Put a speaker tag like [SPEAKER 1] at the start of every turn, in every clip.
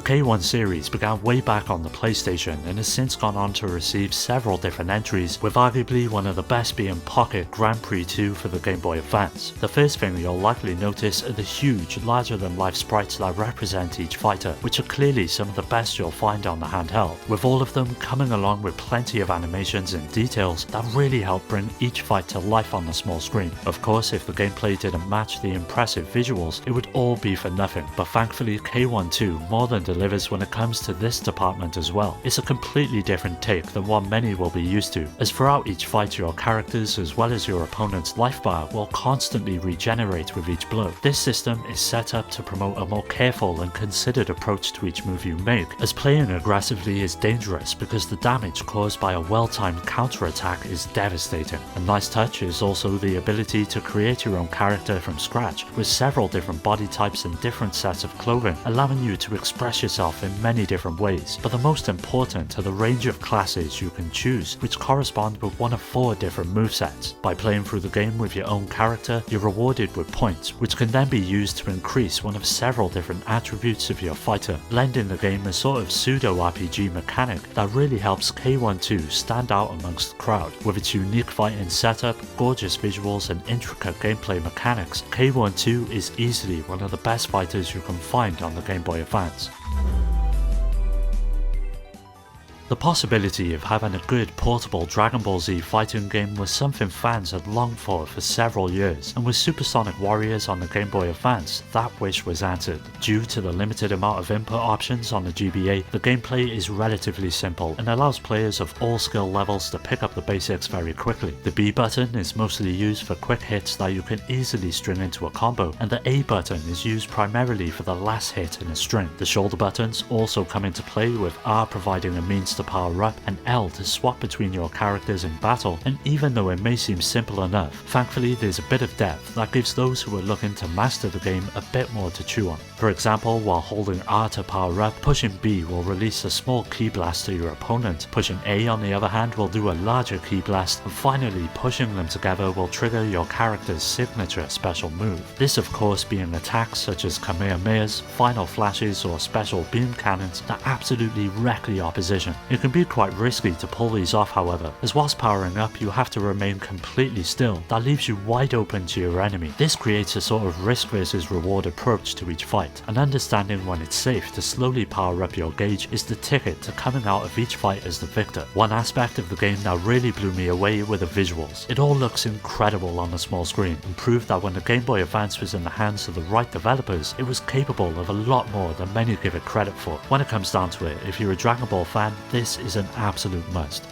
[SPEAKER 1] The K1 series began way back on the PlayStation and has since gone on to receive several different entries, with arguably one of the best being Pocket Grand Prix 2 for the Game Boy Advance. The first thing you'll likely notice are the huge, larger-than-life sprites that represent each fighter, which are clearly some of the best you'll find on the handheld, with all of them coming along with plenty of animations and details that really help bring each fight to life on the small screen. Of course, if the gameplay didn't match the impressive visuals, it would all be for nothing, but thankfully K1 2 more than delivers when it comes to this department as well. It's a completely different take than what many will be used to, as throughout each fight your characters as well as your opponent's life bar will constantly regenerate with each blow. This system is set up to promote a more careful and considered approach to each move you make, as playing aggressively is dangerous because the damage caused by a well-timed counter-attack is devastating. A nice touch is also the ability to create your own character from scratch, with several different body types and different sets of clothing, allowing you to express yourself in many different ways. But the most important are the range of classes you can choose, which correspond with one of 4 different movesets. By playing through the game with your own character, you're rewarded with points, which can then be used to increase one of several different attributes of your fighter, blending the game a sort of pseudo-RPG mechanic that really helps K1 2 stand out amongst the crowd. With its unique fighting setup, gorgeous visuals and intricate gameplay mechanics, K1 2 is easily one of the best fighters you can find on the Game Boy Advance. The possibility of having a good portable Dragon Ball Z fighting game was something fans had longed for several years, and with Supersonic Warriors on the Game Boy Advance, that wish was answered. Due to the limited amount of input options on the GBA, the gameplay is relatively simple and allows players of all skill levels to pick up the basics very quickly. The B button is mostly used for quick hits that you can easily string into a combo, and the A button is used primarily for the last hit in a string. The shoulder buttons also come into play, with R providing a means to power up and L to swap between your characters in battle, and even though it may seem simple enough, thankfully there's a bit of depth that gives those who are looking to master the game a bit more to chew on. For example, while holding R to power up, pushing B will release a small ki blast to your opponent, pushing A on the other hand will do a larger ki blast, and finally pushing them together will trigger your character's signature special move. This of course being attacks such as Kamehamehas, final flashes or special beam cannons that absolutely wreck the opposition. It can be quite risky to pull these off however, as whilst powering up you have to remain completely still. That leaves you wide open to your enemy. This creates a sort of risk versus reward approach to each fight, and understanding when it's safe to slowly power up your gauge is the ticket to coming out of each fight as the victor. One aspect of the game that really blew me away were the visuals. It all looks incredible on the small screen, and proved that when the Game Boy Advance was in the hands of the right developers, it was capable of a lot more than many give it credit for. When it comes down to it, if you're a Dragon Ball fan, this is an absolute must.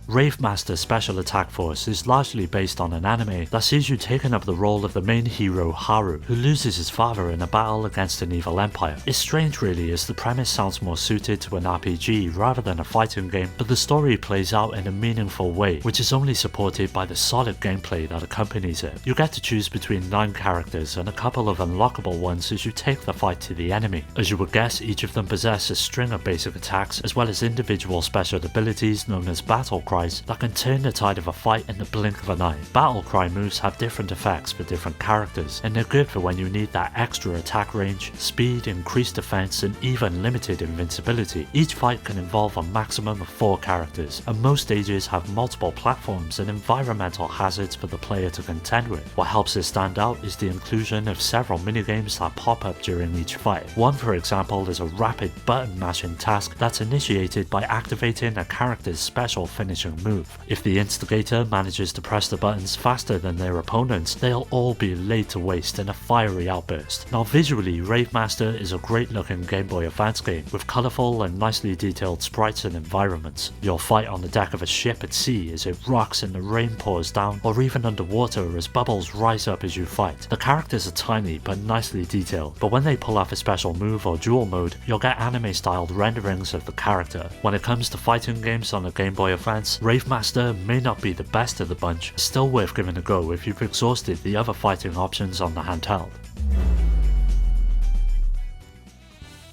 [SPEAKER 1] Rave Master Special Attack Force is largely based on an anime that sees you taking up the role of the main hero Haru, who loses his father in a battle against an evil empire. It's strange really, as the premise sounds more suited to an RPG rather than a fighting game, but the story plays out in a meaningful way, which is only supported by the solid gameplay that accompanies it. You get to choose between 9 characters and a couple of unlockable ones as you take the fight to the enemy. As you would guess, each of them possess a string of basic attacks as well as individual special abilities known as battle cries that can turn the tide of a fight in the blink of an eye. Battle cry moves have different effects for different characters, and they're good for when you need that extra attack range, speed, increased defense, and even limited invincibility. Each fight can involve a maximum of 4 characters, and most stages have multiple platforms and environmental hazards for the player to contend with. What helps it stand out is the inclusion of several minigames that pop up during each fight. One, for example, is a rapid button mashing task that's initiated by activating a character's special finishing move. If the instigator manages to press the buttons faster than their opponents, they'll all be laid to waste in a fiery outburst. Now visually, Rave Master is a great looking Game Boy Advance game with colourful and nicely detailed sprites and environments. You'll fight on the deck of a ship at sea as it rocks and the rain pours down, or even underwater as bubbles rise up as you fight. The characters are tiny but nicely detailed, but when they pull off a special move or dual mode, you'll get anime styled renderings of the character. When it comes to fighting games on the Game Boy Advance, Rave Master may not be the best of the bunch, still worth giving a go if you've exhausted the other fighting options on the handheld.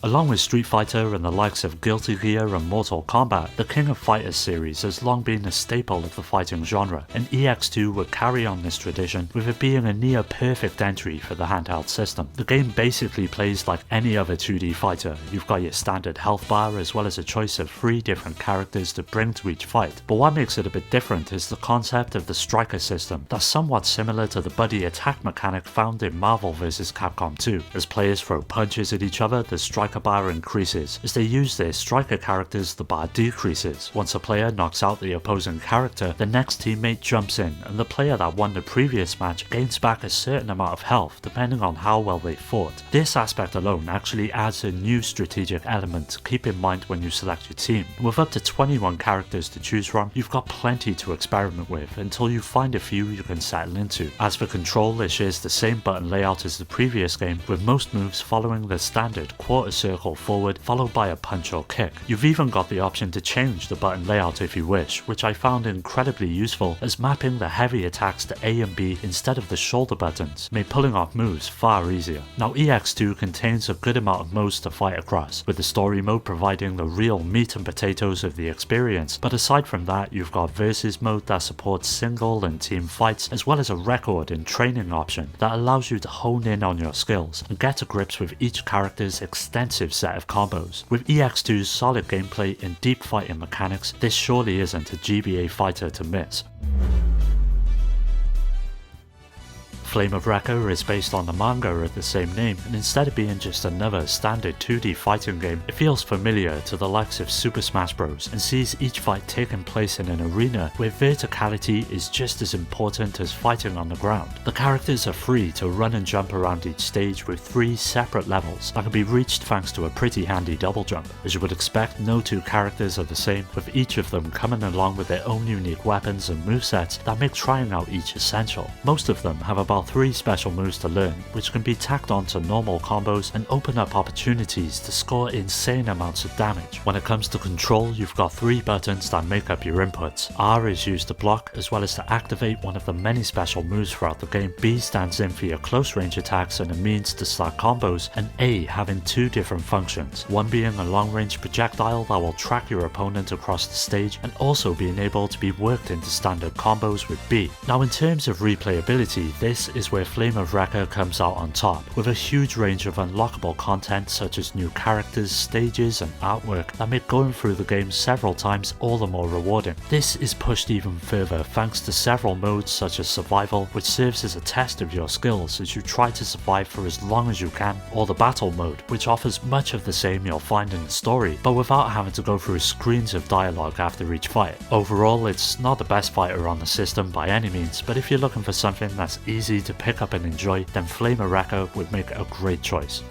[SPEAKER 1] Along with Street Fighter and the likes of Guilty Gear and Mortal Kombat, the King of Fighters series has long been a staple of the fighting genre, and EX2 would carry on this tradition with it being a near perfect entry for the handheld system. The game basically plays like any other 2D fighter. You've got your standard health bar as well as a choice of 3 different characters to bring to each fight, but what makes it a bit different is the concept of the striker system that's somewhat similar to the buddy attack mechanic found in Marvel vs Capcom 2. As players throw punches at each other, the striker bar increases. As they use their striker characters, the bar decreases. Once a player knocks out the opposing character, the next teammate jumps in, and the player that won the previous match gains back a certain amount of health depending on how well they fought. This aspect alone actually adds a new strategic element to keep in mind when you select your team. With up to 21 characters to choose from, you've got plenty to experiment with until you find a few you can settle into. As for control, it shares the same button layout as the previous game, with most moves following the standard quarter circle forward followed by a punch or kick. You've even got the option to change the button layout if you wish, which I found incredibly useful, as mapping the heavy attacks to A and B instead of the shoulder buttons made pulling off moves far easier. Now EX2 contains a good amount of modes to fight across, with the story mode providing the real meat and potatoes of the experience, but aside from that you've got versus mode that supports single and team fights, as well as a record and training option that allows you to hone in on your skills and get to grips with each character's extensive set of combos. With EX2's solid gameplay and deep fighting mechanics, this surely isn't a GBA fighter to miss. Flame of Recca is based on the manga of the same name, and instead of being just another standard 2D fighting game, it feels familiar to the likes of Super Smash Bros. And sees each fight taking place in an arena where verticality is just as important as fighting on the ground. The characters are free to run and jump around each stage with 3 separate levels that can be reached thanks to a pretty handy double jump. As you would expect, no 2 characters are the same, with each of them coming along with their own unique weapons and movesets that make trying out each essential. Most of them have about 3 special moves to learn, which can be tacked on to normal combos and open up opportunities to score insane amounts of damage. When it comes to control, you've got 3 buttons that make up your inputs. R is used to block as well as to activate one of the many special moves throughout the game. B stands in for your close range attacks and a means to start combos, and A having 2 different functions, one being a long range projectile that will track your opponent across the stage and also being able to be worked into standard combos with B. Now in terms of replayability, this is where Flame of Recca comes out on top, with a huge range of unlockable content such as new characters, stages and artwork that make going through the game several times all the more rewarding. This is pushed even further thanks to several modes such as Survival, which serves as a test of your skills as you try to survive for as long as you can, or the Battle mode, which offers much of the same you'll find in the story, but without having to go through screens of dialogue after each fight. Overall, it's not the best fighter on the system by any means, but if you're looking for something that's easy to pick up and enjoy, then Flame of Recca would make a great choice.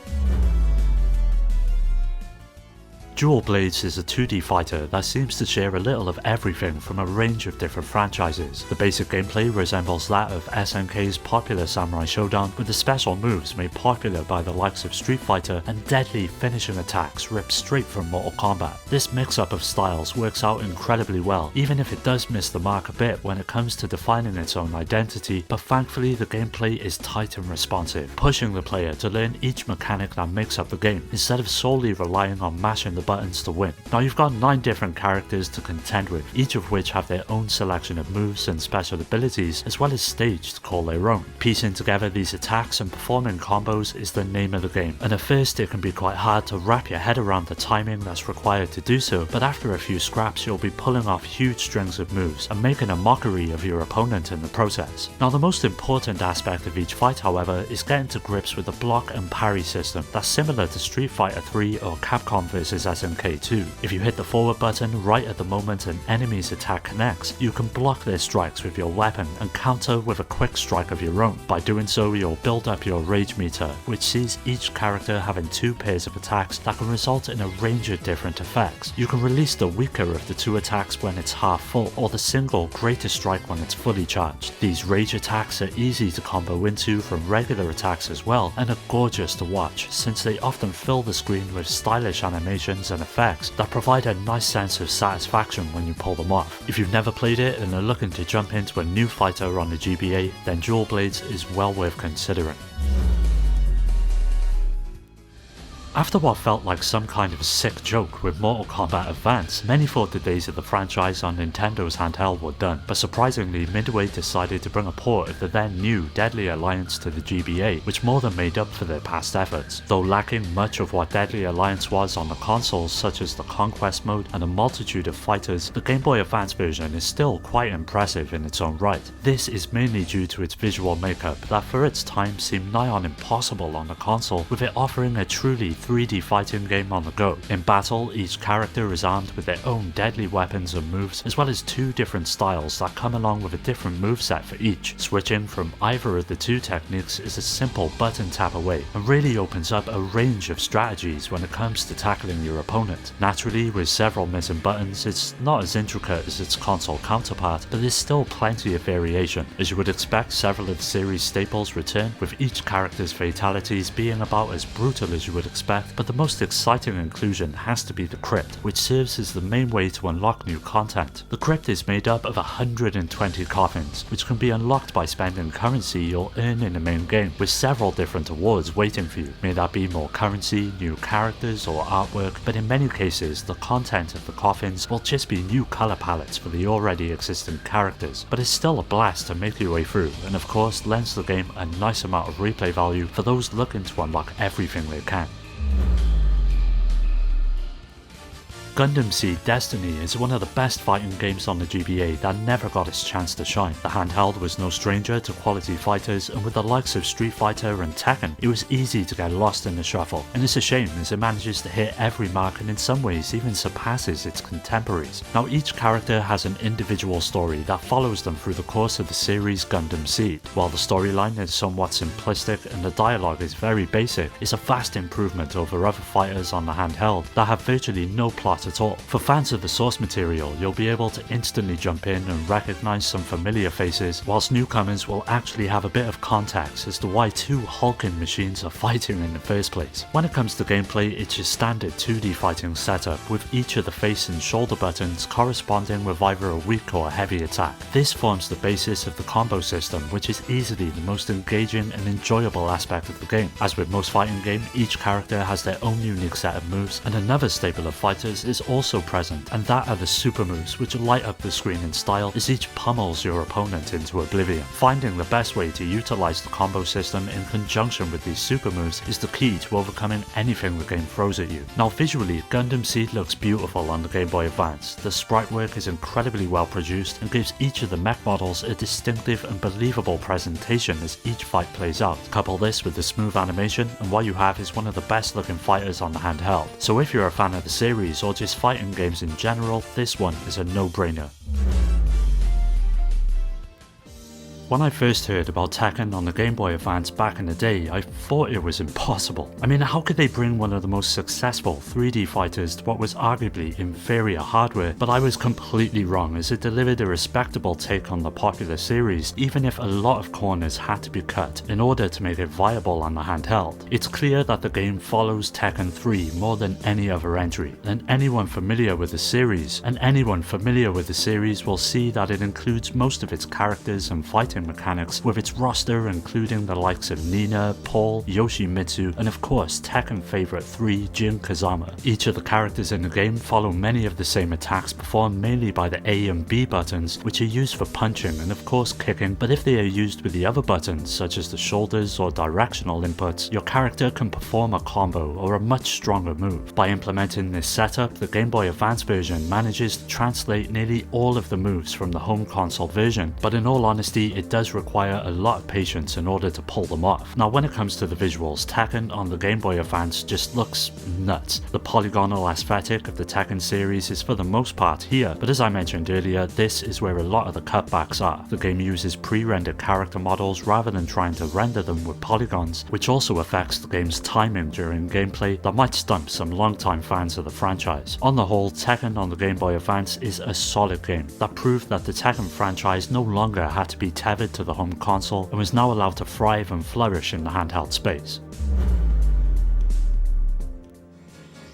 [SPEAKER 1] Dual Blades is a 2D fighter that seems to share a little of everything from a range of different franchises. The basic gameplay resembles that of SNK's popular Samurai Shodown, with the special moves made popular by the likes of Street Fighter and deadly finishing attacks ripped straight from Mortal Kombat. This mix-up of styles works out incredibly well, even if it does miss the mark a bit when it comes to defining its own identity, but thankfully the gameplay is tight and responsive, pushing the player to learn each mechanic that makes up the game, instead of solely relying on mashing the buttons to win. Now you've got 9 different characters to contend with, each of which have their own selection of moves and special abilities, as well as stage to call their own. Piecing together these attacks and performing combos is the name of the game, and at first it can be quite hard to wrap your head around the timing that's required to do so, but after a few scraps you'll be pulling off huge strings of moves and making a mockery of your opponent in the process. Now the most important aspect of each fight, however, is getting to grips with the block and parry system that's similar to Street Fighter 3 or Capcom vs SNK 2. If you hit the forward button right at the moment an enemy's attack connects, you can block their strikes with your weapon and counter with a quick strike of your own. By doing so, you'll build up your rage meter, which sees each character having 2 pairs of attacks that can result in a range of different effects. You can release the weaker of the 2 attacks when it's half full, or the single greater strike when it's fully charged. These rage attacks are easy to combo into from regular attacks as well, and are gorgeous to watch, since they often fill the screen with stylish animations and effects that provide a nice sense of satisfaction when you pull them off. If you've never played it and are looking to jump into a new fighter on the GBA, then Dual Blades is well worth considering. After what felt like some kind of sick joke with Mortal Kombat Advance, many thought the days of the franchise on Nintendo's handheld were done, but surprisingly Midway decided to bring a port of the then new Deadly Alliance to the GBA, which more than made up for their past efforts. Though lacking much of what Deadly Alliance was on the consoles such as the Conquest mode and a multitude of fighters, the Game Boy Advance version is still quite impressive in its own right. This is mainly due to its visual makeup that for its time seemed nigh on impossible on the console, with it offering a truly 3D fighting game on the go. In battle, each character is armed with their own deadly weapons and moves, as well as two different styles that come along with a different moveset for each. Switching from either of the two techniques is a simple button tap away, and really opens up a range of strategies when it comes to tackling your opponent. Naturally, with several missing buttons, it's not as intricate as its console counterpart, but there's still plenty of variation. As you would expect, several of the series staples return, with each character's fatalities being about as brutal as you would expect, but the most exciting inclusion has to be the crypt, which serves as the main way to unlock new content. The crypt is made up of 120 coffins, which can be unlocked by spending currency you'll earn in the main game, with several different awards waiting for you. May that be more currency, new characters, or artwork, but in many cases the content of the coffins will just be new colour palettes for the already existing characters, but it's still a blast to make your way through, and of course lends the game a nice amount of replay value for those looking to unlock everything they can. Gundam Seed Destiny is one of the best fighting games on the GBA that never got its chance to shine. The handheld was no stranger to quality fighters, and with the likes of Street Fighter and Tekken, it was easy to get lost in the shuffle, and it's a shame as it manages to hit every mark and in some ways even surpasses its contemporaries. Now each character has an individual story that follows them through the course of the series Gundam Seed. While the storyline is somewhat simplistic and the dialogue is very basic, it's a vast improvement over other fighters on the handheld that have virtually no plot at all. For fans of the source material, you'll be able to instantly jump in and recognize some familiar faces, whilst newcomers will actually have a bit of context as to why two hulking machines are fighting in the first place. When it comes to gameplay, it's your standard 2D fighting setup, with each of the face and shoulder buttons corresponding with either a weak or a heavy attack. This forms the basis of the combo system, which is easily the most engaging and enjoyable aspect of the game. As with most fighting games, each character has their own unique set of moves, and another staple of fighters is also present, and that are the super moves, which light up the screen in style as each pummels your opponent into oblivion. Finding the best way to utilize the combo system in conjunction with these super moves is the key to overcoming anything the game throws at you. Now visually, Gundam Seed looks beautiful on the Game Boy Advance. The sprite work is incredibly well produced and gives each of the mech models a distinctive and believable presentation as each fight plays out. Couple this with the smooth animation, and what you have is one of the best looking fighters on the handheld. So if you're a fan of the series or just fighting games in general, this one is a no-brainer. When I first heard about Tekken on the Game Boy Advance back in the day, I thought it was impossible. I mean, how could they bring one of the most successful 3D fighters to what was arguably inferior hardware? But I was completely wrong, as it delivered a respectable take on the popular series, even if a lot of corners had to be cut in order to make it viable on the handheld. It's clear that the game follows Tekken 3 more than any other entry, and anyone familiar with the series will see that it includes most of its characters and fighting mechanics, with its roster including the likes of Nina, Paul, Yoshimitsu, and of course Tekken favorite 3 Jin Kazama. Each of the characters in the game follow many of the same attacks performed mainly by the A and B buttons, which are used for punching and of course kicking, but if they are used with the other buttons such as the shoulders or directional inputs, your character can perform a combo or a much stronger move. By implementing this setup, the Game Boy Advance version manages to translate nearly all of the moves from the home console version, but in all honesty it does require a lot of patience in order to pull them off. Now when it comes to the visuals, Tekken on the Game Boy Advance just looks nuts. The polygonal aesthetic of the Tekken series is for the most part here, but as I mentioned earlier, this is where a lot of the cutbacks are. The game uses pre-rendered character models rather than trying to render them with polygons, which also affects the game's timing during gameplay that might stump some longtime fans of the franchise. On the whole, Tekken on the Game Boy Advance is a solid game that proved that the Tekken franchise no longer had to be tethered to the home console and was now allowed to thrive and flourish in the handheld space.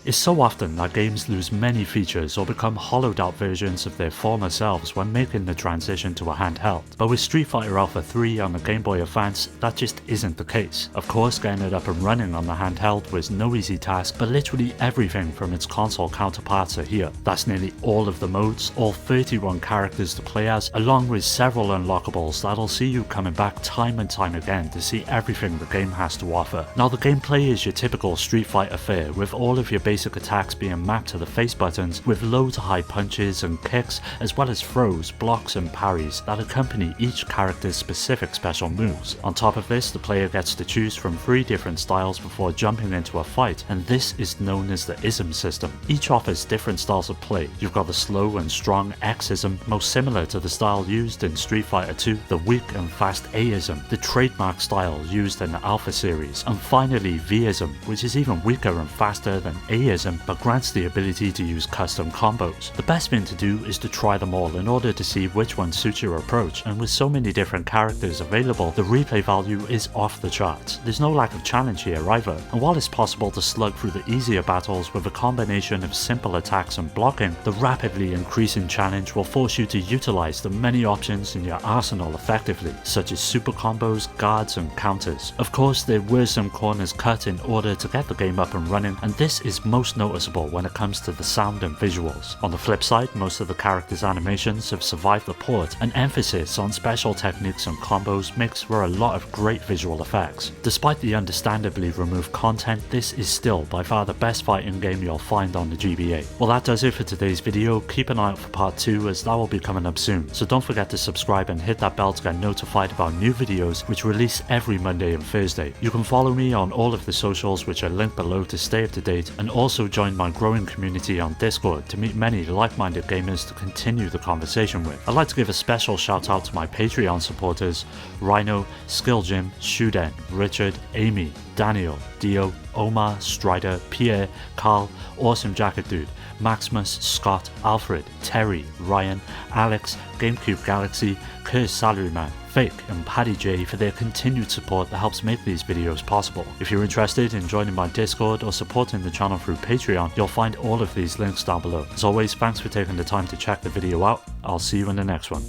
[SPEAKER 1] It's so often that games lose many features or become hollowed out versions of their former selves when making the transition to a handheld, but with Street Fighter Alpha 3 on the Game Boy Advance, that just isn't the case. Of course, getting it up and running on the handheld was no easy task, but literally everything from its console counterparts are here. That's nearly all of the modes, all 31 characters to play as, along with several unlockables that'll see you coming back time and time again to see everything the game has to offer. Now, the gameplay is your typical Street Fighter fare, with all of your basic attacks being mapped to the face buttons, with low to high punches and kicks, as well as throws, blocks and parries that accompany each character's specific special moves. On top of this, the player gets to choose from 3 different styles before jumping into a fight, and this is known as the ism system. Each offers different styles of play. You've got the slow and strong X-ism, most similar to the style used in Street Fighter 2, the weak and fast A-ism, the trademark style used in the Alpha series, and finally V-ism, which is even weaker and faster than A-ism but grants the ability to use custom combos. The best thing to do is to try them all in order to see which one suits your approach, and with so many different characters available, the replay value is off the charts. There's no lack of challenge here either, and while it's possible to slug through the easier battles with a combination of simple attacks and blocking, the rapidly increasing challenge will force you to utilize the many options in your arsenal effectively, such as super combos, guards and counters. Of course, there were some corners cut in order to get the game up and running, and this is most noticeable when it comes to the sound and visuals. On the flip side, most of the characters' animations have survived the port, and emphasis on special techniques and combos makes for a lot of great visual effects. Despite the understandably removed content, this is still by far the best fighting game you'll find on the GBA. Well, that does it for today's video. Keep an eye out for part 2 as that will be coming up soon, so don't forget to subscribe and hit that bell to get notified about new videos which release every Monday and Thursday. You can follow me on all of the socials which are linked below to stay up to date, and also join my growing community on Discord to meet many like-minded gamers to continue the conversation with. I'd like to give a special shout out to my Patreon supporters: Rhino, Skill Jim, Shuden, Richard, Amy, Daniel, Dio, Omar, Strider, Pierre, Carl, Awesome Jacket Dude, Maximus, Scott, Alfred, Terry, Ryan, Alex, GameCube Galaxy, Curse Salaryman, Fake and Paddy J for their continued support that helps make these videos possible. If you're interested in joining my Discord or supporting the channel through Patreon, you'll find all of these links down below. As always, thanks for taking the time to check the video out. I'll see you in the next one.